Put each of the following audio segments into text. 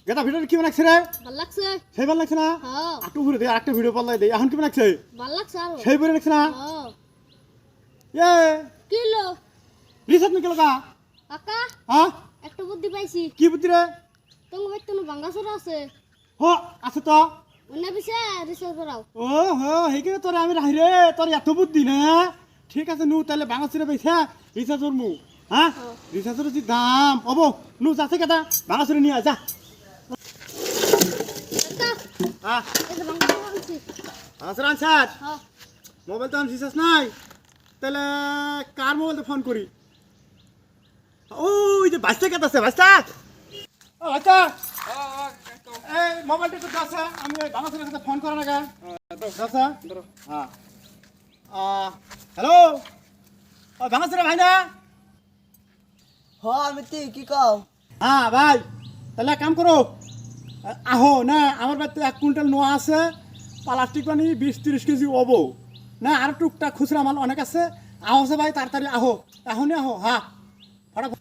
গেটা video কি বানাইছ রে? ভাল লাগছে। সেই ভাল লাগছ না? হ্যাঁ। আটু ঘুরে দে আরেকটা ভিডিও পাল্লাই দে। এখন কি বানাইছ? ভাল লাগছে আর। সেই বলে লাগছ না? হ্যাঁ। এ কিলো রিসার্চ নিকল কা? কাকা হ্যাঁ? একটা বুদ্ধি পাইছি। কি বুদ্ধি রে? তোমার ভাই তুমি ভাঙ্গাচোরা আছে। হ আছে তো। অন্য পিছে রিসার্চ করাও। ও হো হেকে তোরে আমি রাহি রে তোর এত বুদ্ধি না ঠিক আছে নু তাহলে বাংলাদেশে পয়সা রিচার্জ করমু হ্যাঁ রিচার্জের যে দাম হবো নু যাচ্ছে কেটা বাংলাদেশে নিয়ে যা কাকা হ্যাঁ এই যে ভাঙ্গাচোরা আনছি। বাংলাদেশের আনসার হ্যাঁ। মোবাইল তো আমি রিচার্জ নাই তাহলে কার মোবাইলতে ফোন করি ওই যে বাচ্চা কেটে আছে বাচ্চা ও বাচ্চা এই মোবাইলটা একটু দাসা আমি বাংলাদেশের সাথে ফোন করা না কেন দাসা হ্যাঁ হ্যালো ও বাংলাদেশের ভাই না আমি তুই কি কও হ্যাঁ ভাই তাহলে এক কাম করো আহো না আমার বাড়িতে 1 কুইন্টাল নোয়া আছে প্লাস্টিক পানি 20-30 কেজি হবো না আর টুকটাক খুচরা মাল অনেক আছে আহো সে ভাই তাড়াতাড়ি আহো এখনই আহো হ্যাঁ ফটাফট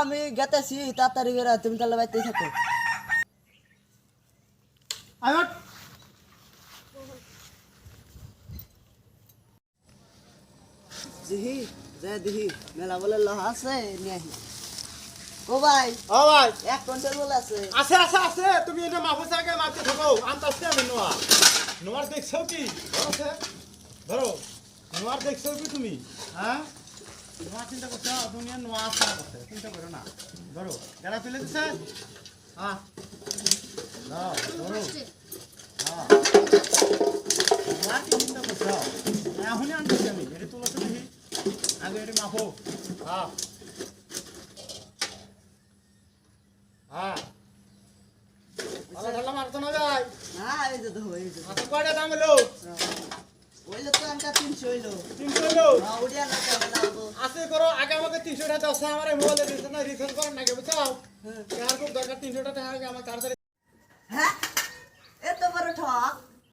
আমি গেতেছি তাড়াতাড়ি করে তুমি তাহলে বাইতে থাকো আয় দিহি দিহি মেলা বলে লহা আছে নিয়ে আহি ও ভাই ও ভাই 1 কুইন্টাল বলে আছে আছে আছে আছে তুমি এটা মাফুসা আগে মারতে থাকো আনতাছে আমি নোয়া নোয়ার দেখছো কি ধরো ধরো নোয়ার দেখছো কি তুমি হ্যাঁ নোয়া চিন্তা করছো দুনিয়া নোয়া আছে আছে চিন্তা করো না ধরো যারা তুলে দিছে হ্যাঁ নাও ধরো হ্যাঁ নোয়ার কি চিন্তা করছো এখনই আনতেছি আমি এটা তুলছো দেখি আগে এটা মাফো হ্যাঁ হ্যাঁ আরে ঢালা মারতো না যায় না এই যে দেখো এই যে আচ্ছা কয়টা দাম হলো ওইলো তো আনকা 300 হইলো 300 হলো ওডিয়া না কেমন লাগবো আছে করো আগে আমাকে 300 টাকা দাও আমার মোবাইলে দিতে না রিচার্জ করেন নাকি বুঝাও কার খুব দরকার 300 টাকা আগে আমার তাড়াতাড়ি হ্যাঁ এত বড় ঠক